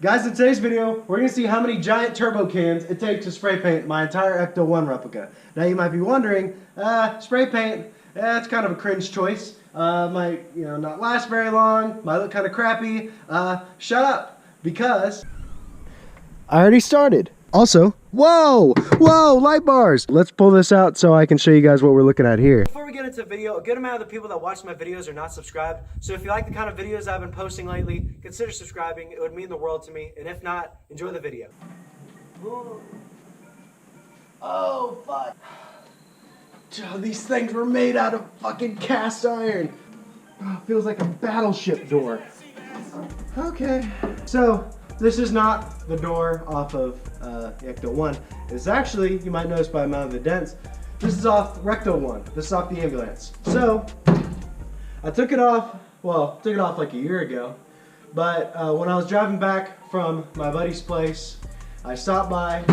Guys, in today's video, we're going to see how many giant turbo cans it takes to spray paint my entire Ecto-1 replica. Now you might be wondering, spray paint, it's kind of a cringe choice. Might not last very long, might look kind of crappy. Shut up, because I already started. Also, whoa, light bars. Let's pull this out so I can show you guys what we're looking at here. Before we get into the video, a good amount of the people that watch my videos are not subscribed. So if you like the kind of videos I've been posting lately, consider subscribing. It would mean the world to me. And if not, enjoy the video. Oh, fuck. Oh, these things were made out of fucking cast iron. Oh, feels like a battleship door. Okay. So, this is not the door off of Ecto-1. It's actually, you might notice by the amount of the dents, this is off Recto-1. This is off the ambulance. So, I took it off, like a year ago. But when I was driving back from my buddy's place, I stopped by,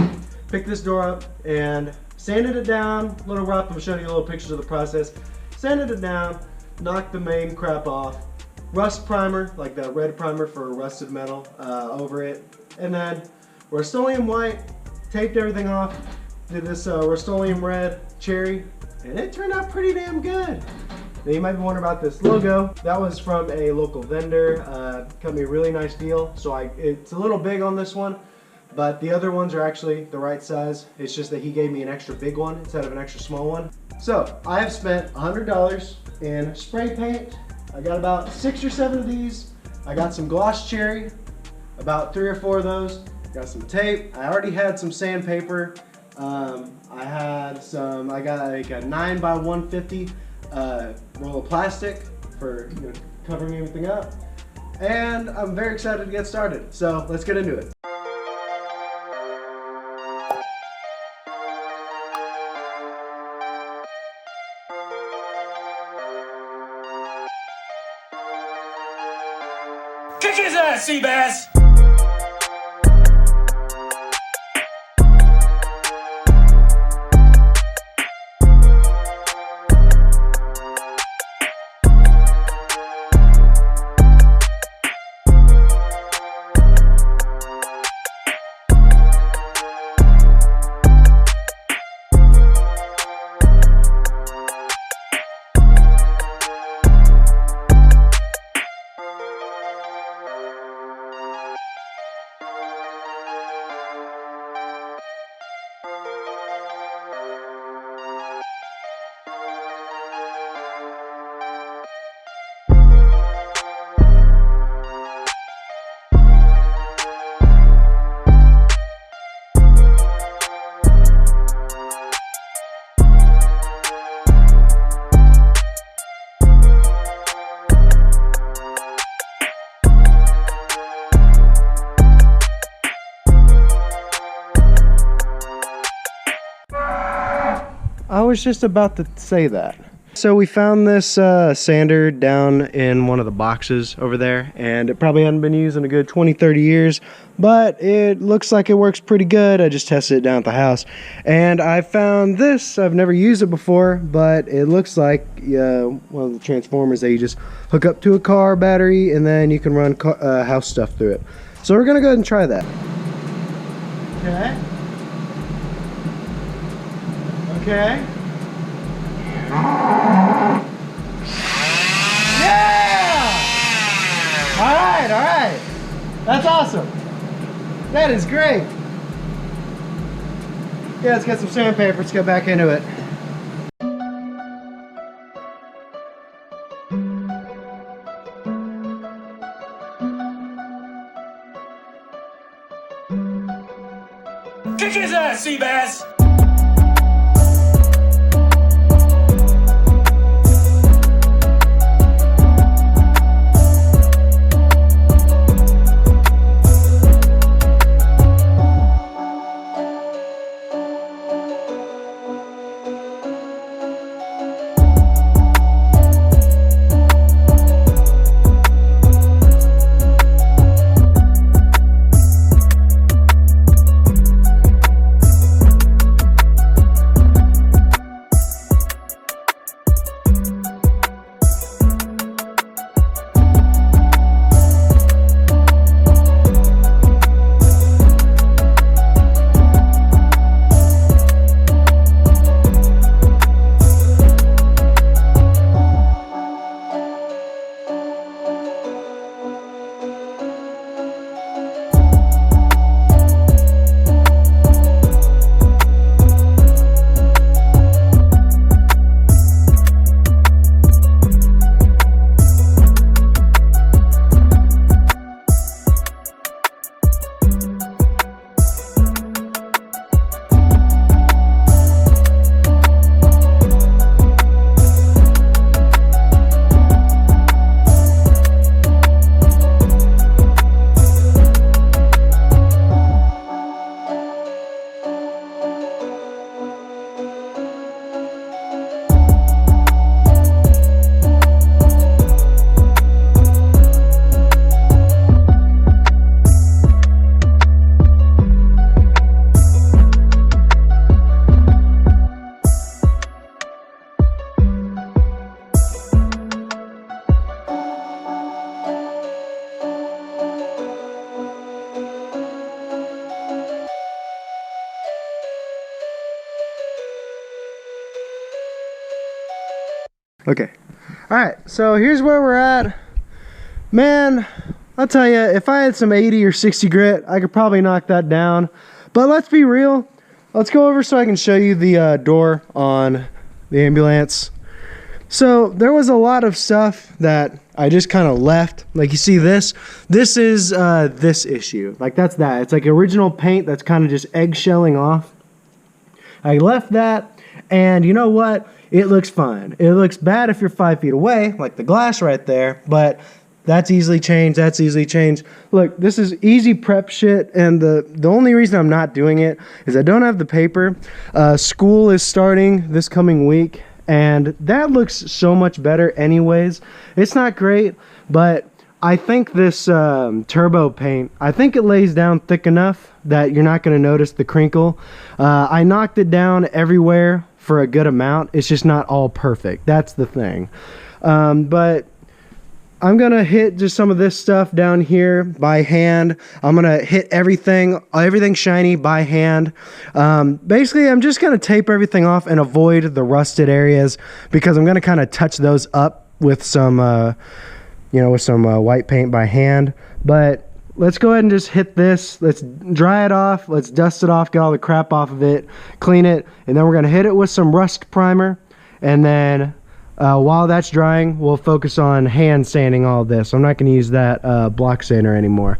picked this door up, and sanded it down. A little rough, I'm showing you little pictures of the process. Sanded it down, knocked the main crap off. Rust primer, like the red primer for rusted metal, over it. And then Rust-Oleum white, taped everything off, did this Rust-Oleum red cherry, and it turned out pretty damn good. Now you might be wondering about this logo. That was from a local vendor, cut me a really nice deal. So it's a little big on this one, but the other ones are actually the right size. It's just that he gave me an extra big one instead of an extra small one. So I have spent $100 in spray paint. I got about 6 or 7 of these. I got some gloss cherry, about 3 or 4 of those. Got some tape. I already had some sandpaper. I got like a 9x150 roll of plastic for covering everything up. And I'm very excited to get started. So let's get into it. Kick his ass, Seabass! I was just about to say that. So we found this sander down in one of the boxes over there, and it probably hadn't been used in a good 20-30 years, but it looks like it works pretty good. I just tested it down at the house, and I found this. I've never used it before, but it looks like one of the transformers that you just hook up to a car battery, and then you can run house stuff through it. So we're gonna go ahead and try that. Okay. Yeah! All right. That's awesome. That is great. Yeah, let's get some sandpaper. Let's get back into it. Kick his ass, Seabass! Okay. All right, so here's where we're at. Man, I'll tell you, if I had some 80 or 60 grit, I could probably knock that down. But let's be real. Let's go over so I can show you the door on the ambulance. So there was a lot of stuff that I just kind of left. Like you see this is this issue. Like that's that. It's like original paint that's kind of just eggshelling off. I left that, and you know what? It looks fine. It looks bad if you're 5 feet away, like the glass right there, but that's easily changed. That's easily changed. Look, this is easy prep shit, and the only reason I'm not doing it is I don't have the paper. School is starting this coming week, and that looks so much better anyways. It's not great, but I think this turbo paint, I think it lays down thick enough that you're not going to notice the crinkle. I knocked it down everywhere for a good amount. It's just not all perfect. That's the thing. But I'm gonna hit just some of this stuff down here by hand. I'm gonna hit everything shiny by hand. Basically, I'm just gonna tape everything off and avoid the rusted areas because I'm gonna kind of touch those up with some, white paint by hand. But let's go ahead and just hit this. Let's dry it off. Let's dust it off, get all the crap off of it, clean it, and then we're gonna hit it with some rust primer, and then while that's drying, we'll focus on hand sanding all this. I'm not going to use that block sander anymore.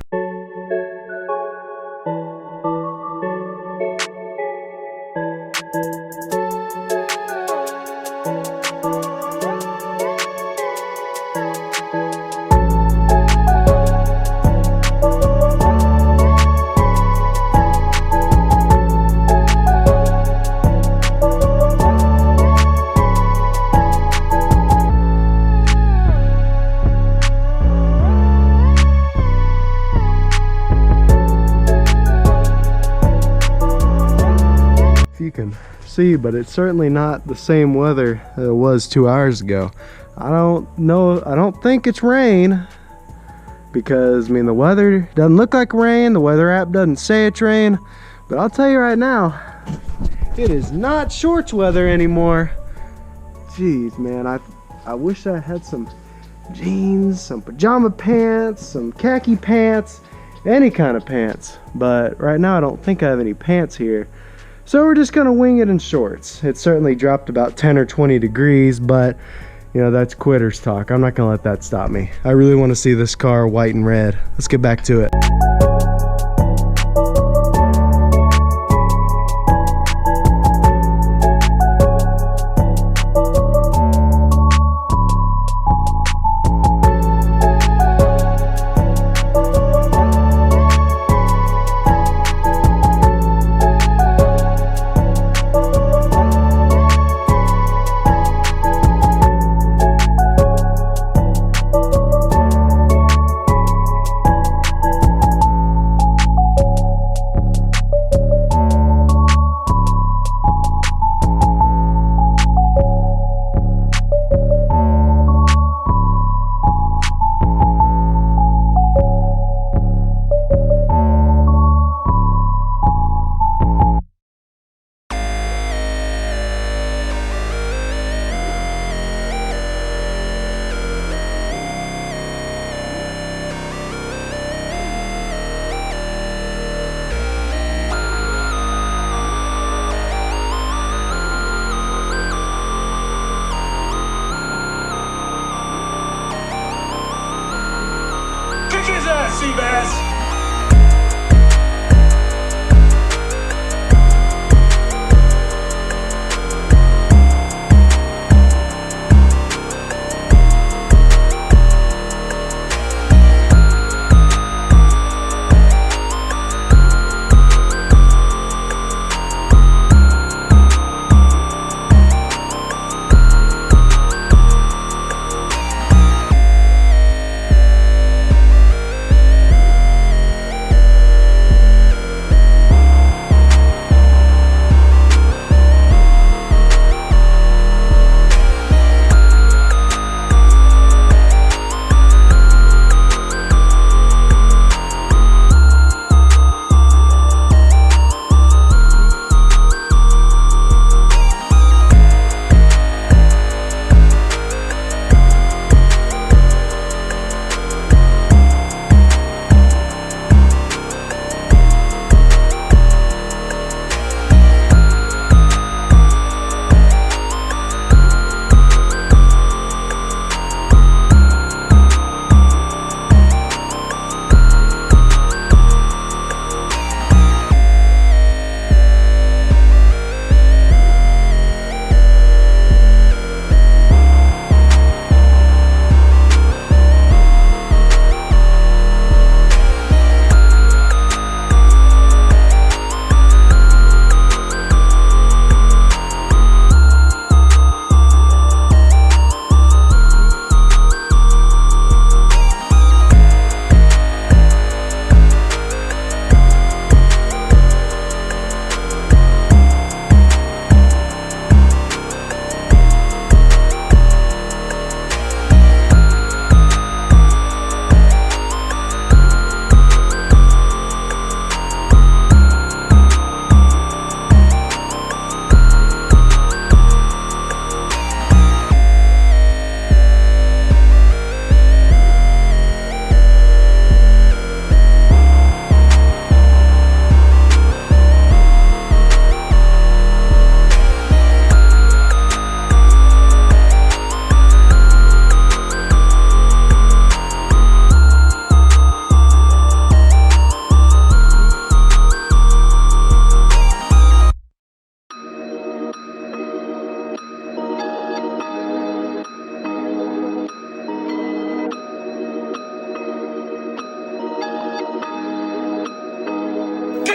You can see, but it's certainly not the same weather that it was 2 hours ago. I don't think it's rain, because I mean the weather doesn't look like rain, the weather app doesn't say it's rain, but I'll tell you right now, it is not shorts weather anymore. Jeez, man, I wish I had some jeans, some pajama pants, some khaki pants, any kind of pants, but right now I don't think I have any pants here. So we're just gonna wing it in shorts. It certainly dropped about 10 or 20 degrees, but you know, that's quitter's talk. I'm not gonna let that stop me. I really wanna see this car white and red. Let's get back to it.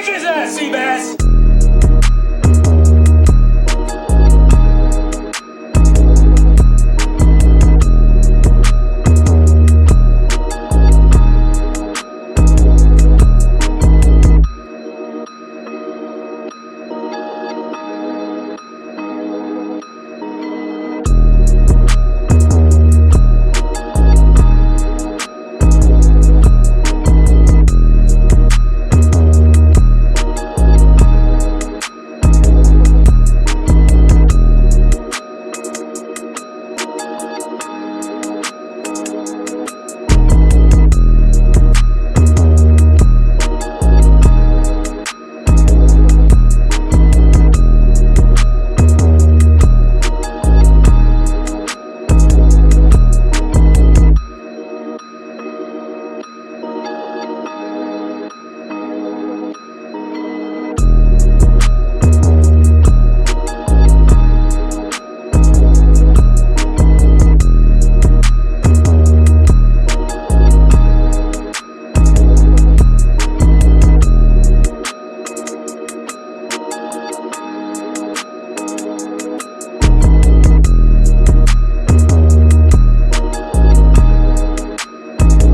Kick his ass, Seabass!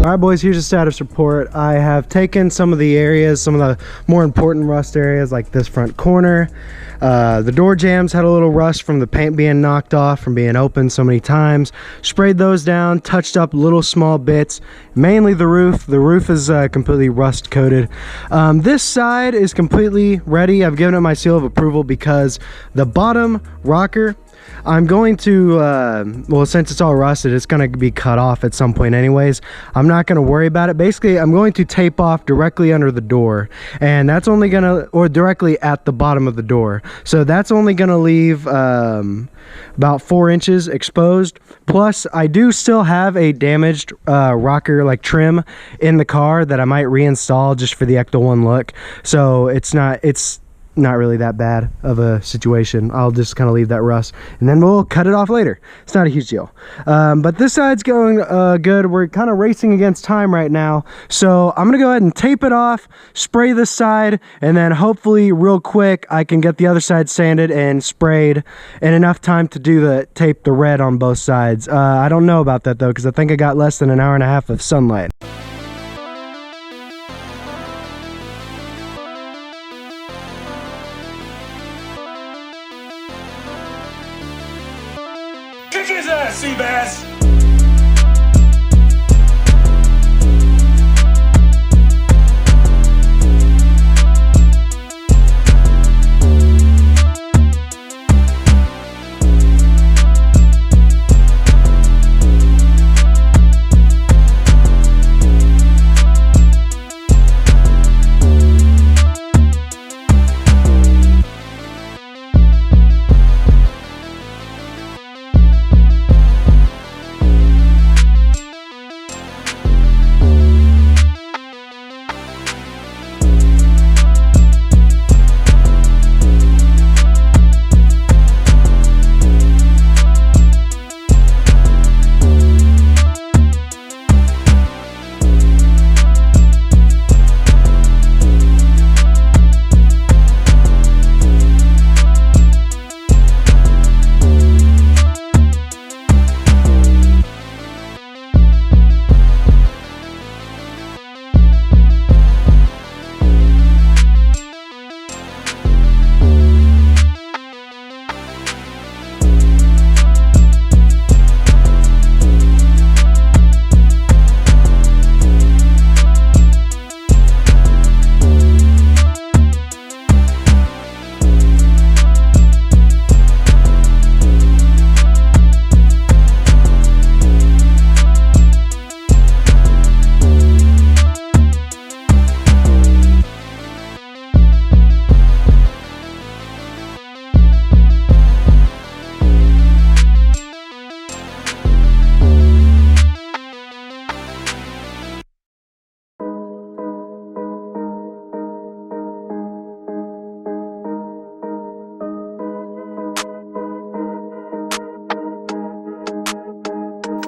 Alright boys, here's a status report. I have taken some of the areas, some of the more important rust areas like this front corner. The door jambs had a little rust from the paint being knocked off from being opened so many times. Sprayed those down, touched up little small bits, mainly the roof. The roof is completely rust coated. This side is completely ready. I've given it my seal of approval because the bottom rocker, I'm going to, well, since it's all rusted, it's going to be cut off at some point anyways. I'm not going to worry about it. Basically, I'm going to tape off directly under the door, and that's only going to, or directly at the bottom of the door. So that's only going to leave about 4 inches exposed. Plus, I do still have a damaged rocker like trim in the car that I might reinstall just for the Ecto-1 look. So it's not really that bad of a situation. I'll just kind of leave that rust and then we'll cut it off later. It's not a huge deal. But this side's going good. We're kind of racing against time right now, so I'm gonna go ahead and tape it off, spray this side, and then hopefully real quick I can get the other side sanded and sprayed in enough time to do the red on both sides. I don't know about that though, because I think I got less than an hour and a half of sunlight. Kick his ass, Seabass!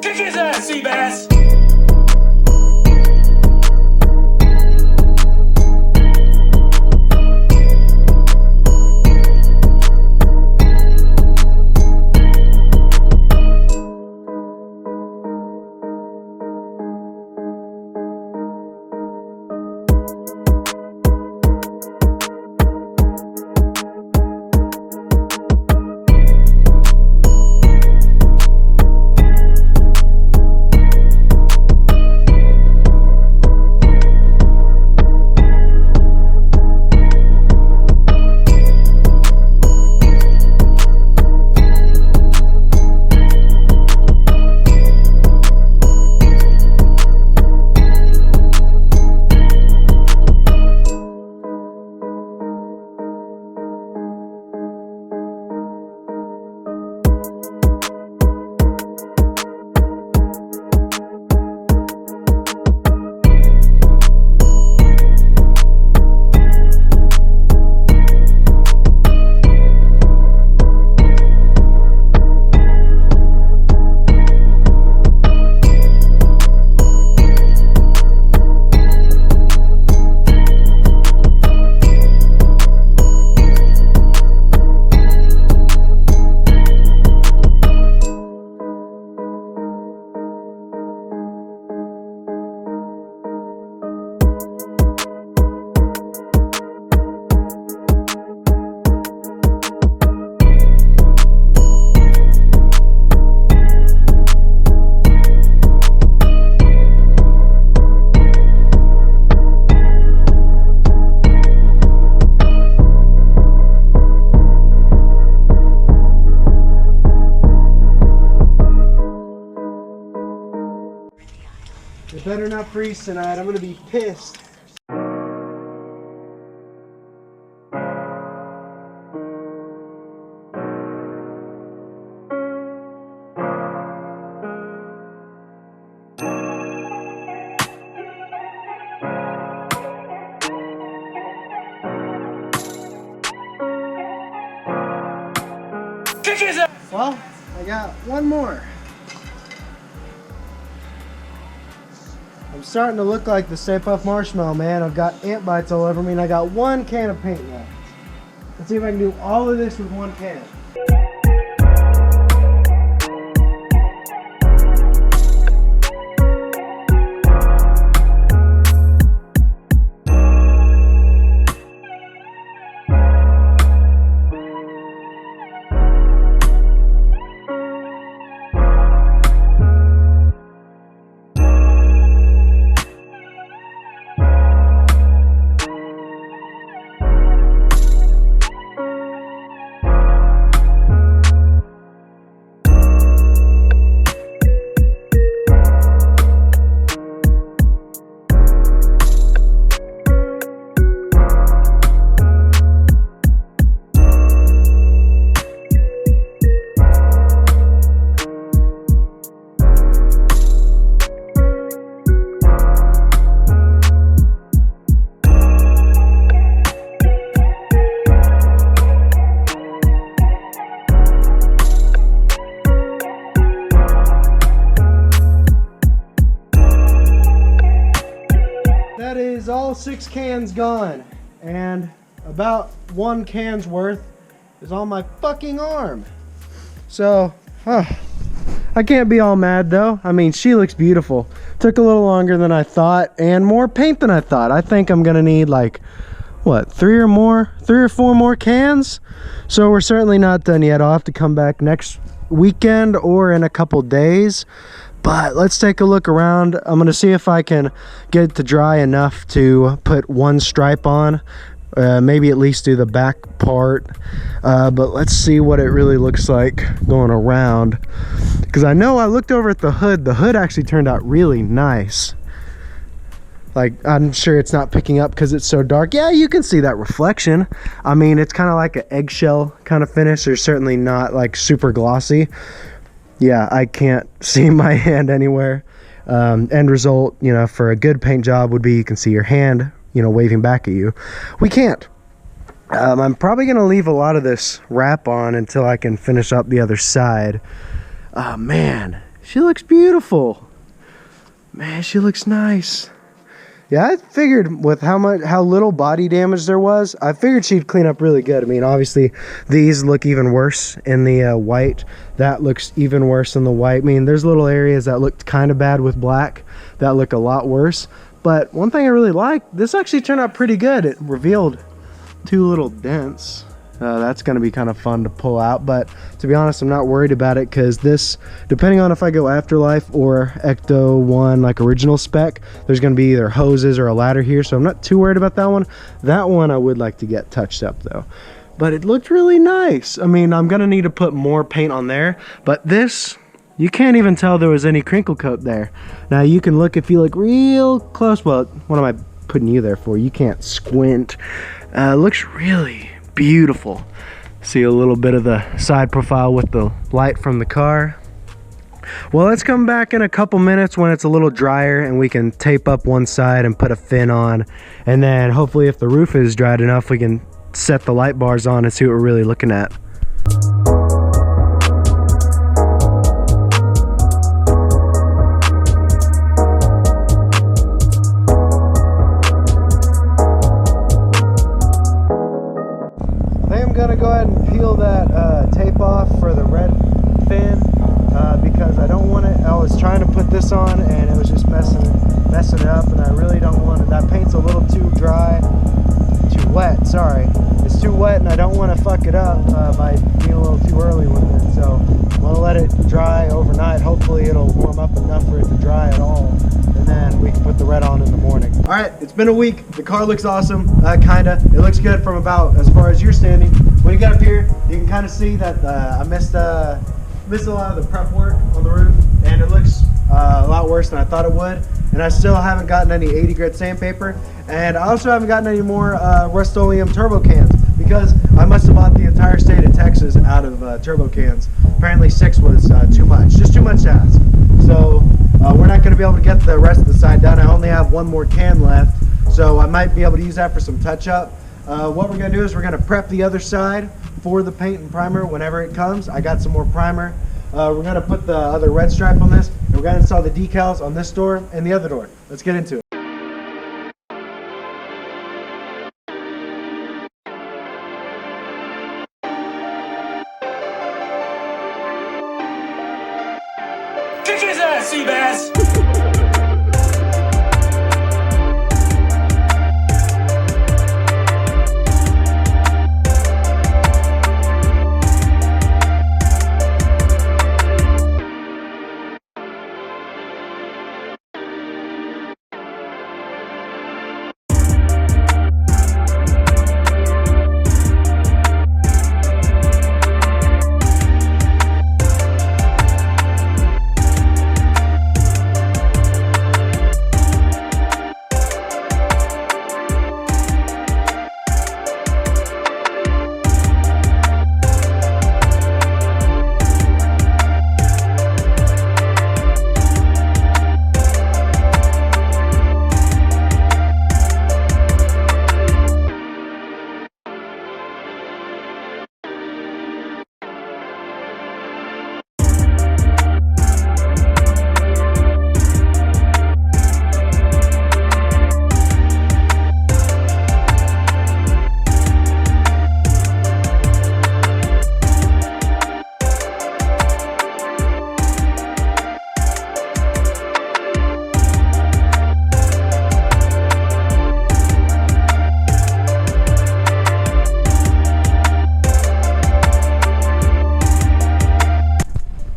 Kick his ass, Seabass! freeze tonight. I'm gonna be pissed. Kick his ass! Well, I got one more. I'm starting to look like the Stay Puft Marshmallow Man. I've got ant bites all over me and I got one can of paint left. Let's see if I can do all of this with one can. That is all 6 cans gone, and about 1 can's worth is on my fucking arm. So, I can't be all mad though. I mean, she looks beautiful. Took a little longer than I thought, and more paint than I thought. I think I'm gonna need like, what, 3 or 4 more cans? So we're certainly not done yet. I'll have to come back next weekend or in a couple days. But let's take a look around. I'm gonna see if I can get it to dry enough to put 1 stripe on, maybe at least do the back part, but let's see what it really looks like going around, because I know I looked over at the hood actually turned out really nice. Like, I'm sure it's not picking up because it's so dark. Yeah, you can see that reflection. I mean, it's kind of like an eggshell kind of finish. They're certainly not like super glossy. Yeah, I can't see my hand anywhere. End result, you know, for a good paint job would be you can see your hand, you know, waving back at you. We can't. I'm probably going to leave a lot of this wrap on until I can finish up the other side. Man, she looks beautiful. Man, she looks nice. Yeah, I figured with how little body damage there was, I figured she'd clean up really good. I mean, obviously, these look even worse in the white. That looks even worse in the white. I mean, there's little areas that looked kind of bad with black that look a lot worse. But one thing I really like, this actually turned out pretty good. It revealed 2 little dents. That's going to be kind of fun to pull out, but to be honest, I'm not worried about it because this, depending on if I go Afterlife or Ecto-1 like original spec, there's going to be either hoses or a ladder here, so I'm not too worried about that one. That one I would like to get touched up though. But it looked really nice. I mean, I'm going to need to put more paint on there, but this, you can't even tell there was any crinkle coat there. Now you can look if you look real close. Well, what am I putting you there for? You can't squint. It looks really beautiful. See a little bit of the side profile with the light from the car. Well, let's come back in a couple minutes when it's a little drier and we can tape up one side and put a fin on, and then hopefully if the roof is dried enough we can set the light bars on and see what we're really looking at. Gonna go ahead and peel that tape off for the red fin because I don't want it. I was trying to put this on and it was just messing it up, and I really don't want it. That paint's a little too dry, too wet, sorry. It's too wet and I don't want to fuck it up by being a little too early with it, so I'm gonna let it dry overnight. Hopefully it'll warm up enough for it to dry at all, and then we can put the red on in the morning. All right, it's been a week. The car looks awesome, kinda. It looks good from about as far as you're standing. When you get up here, you can kind of see that I missed a lot of the prep work on the roof, and it looks a lot worse than I thought it would. And and I still haven't gotten any 80 grit sandpaper, and I also haven't gotten any more Rust-Oleum turbo cans because I must have bought the entire state of Texas out of turbo cans. Apparently 6 was too much, just too much to ask. So we're not going to be able to get the rest of the side done. I only have one more can left, so I might be able to use that for some touch-up. What we're going to do is we're going to prep the other side for the paint and primer whenever it comes. I got some more primer. We're going to put the other red stripe on this, and we're going to install the decals on this door and the other door. Let's get into it. Kick his ass, Seabass!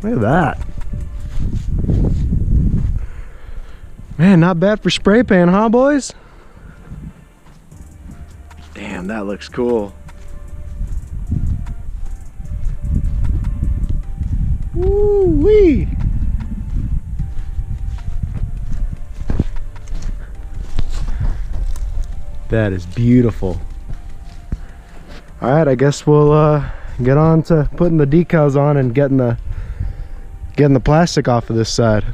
Look at that. Man, not bad for spray paint, huh, boys? Damn, that looks cool. Woo-wee! That is beautiful. All right, I guess we'll get on to putting the decals on and getting the plastic off of this side.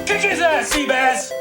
Kick his ass, Seabass!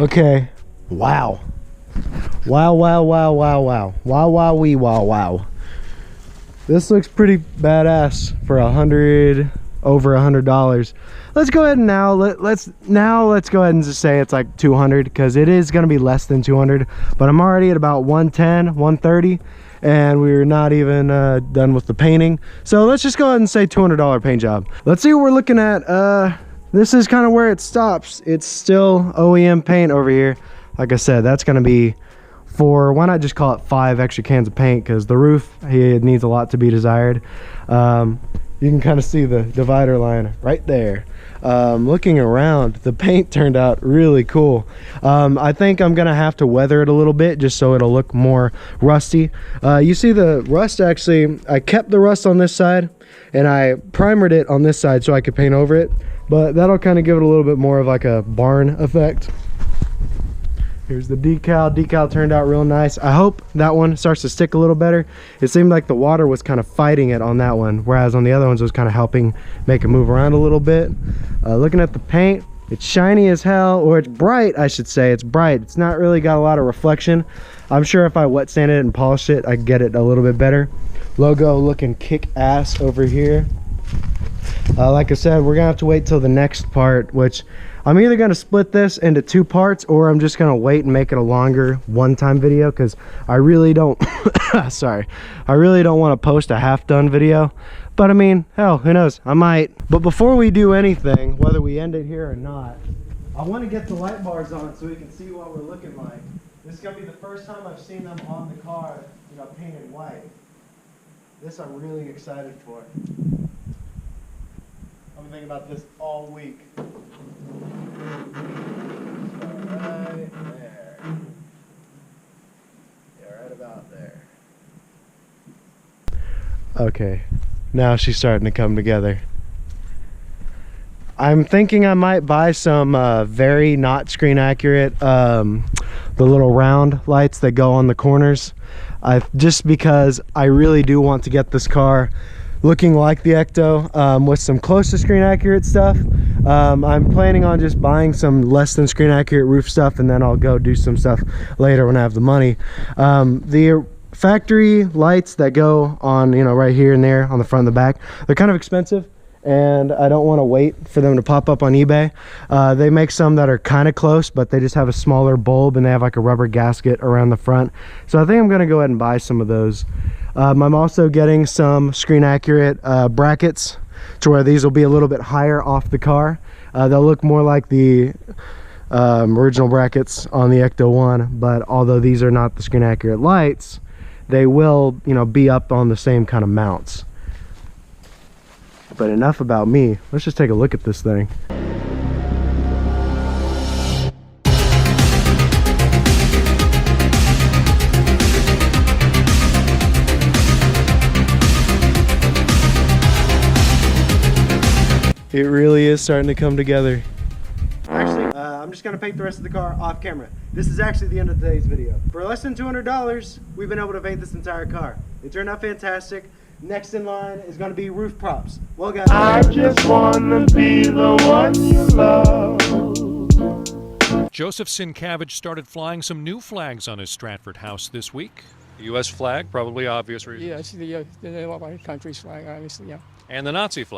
Okay. Wow. Wow, wow, wow, wow, wow. Wow, wow, wee, wow, wow. This looks pretty badass for over $100. Let's go ahead and let's go ahead and just say it's like 200, because it is going to be less than 200, but I'm already at about 110, 130, and we're not even done with the painting. So let's just go ahead and say $200 paint job. Let's see what we're looking at. This is kind of where it stops. It's still OEM paint over here. Like I said, that's going to be for, why not just call it 5 extra cans of paint, because the roof, it needs a lot to be desired. You can kind of see the divider line right there. Looking around, the paint turned out really cool. I think I'm gonna have to weather it a little bit just so it'll look more rusty. You see the rust, actually, I kept the rust on this side and I primered it on this side so I could paint over it, but that'll kind of give it a little bit more of like a barn effect. Here's the decal. Decal turned out real nice. I hope that one starts to stick a little better. It seemed like the water was kind of fighting it on that one, whereas on the other ones it was kind of helping make it move around a little bit. Looking at the paint, it's shiny as hell, or it's bright, I should say. It's bright. It's not really got a lot of reflection. I'm sure if I wet sanded it and polished it, I could get it a little bit better. Logo looking kick ass over here. Like I said, we're gonna have to wait till the next part, which I'm either gonna split this into 2 parts, or I'm just gonna wait and make it a longer one-time video, because I really don't sorry, I really don't want to post a half-done video. But I mean, hell, who knows, I might. But before we do anything, whether we end it here or not, I want to get the light bars on so we can see what we're looking like. This is gonna be the first time I've seen them on the car, you know, painted white. This I'm really excited for. I'm thinking about this all week. Right there. Yeah, right about there. Okay, now she's starting to come together. I'm thinking I might buy some very not screen accurate, the little round lights that go on the corners. Just because I really do want to get this car looking like the Ecto, with some close to screen accurate stuff. I'm planning on just buying some less than screen accurate roof stuff, and then I'll go do some stuff later when I have the money. The factory lights that go on, you know, right here and there on the front and the back, they're kind of expensive, and I don't want to wait for them to pop up on eBay. They make some that are kind of close, but they just have a smaller bulb and they have like a rubber gasket around the front. So I think I'm going to go ahead and buy some of those. I'm also getting some screen accurate brackets to where these will be a little bit higher off the car. They'll look more like the original brackets on the Ecto-1, but although these are not the screen accurate lights, they will, you know, be up on the same kind of mounts. But enough about me. Let's just take a look at this thing. It really is starting to come together. Actually, I'm just gonna paint the rest of the car off camera. This is actually the end of today's video. For less than $200, we've been able to paint this entire car. It turned out fantastic. Next in line is gonna be roof props. Well, guys, I just wanna be the one you love. Joseph Sienkiewicz started flying some new flags on his Stratford house this week. The U.S. flag, probably obvious reasons. Yes, the country's flag, obviously, yeah. And the Nazi flag.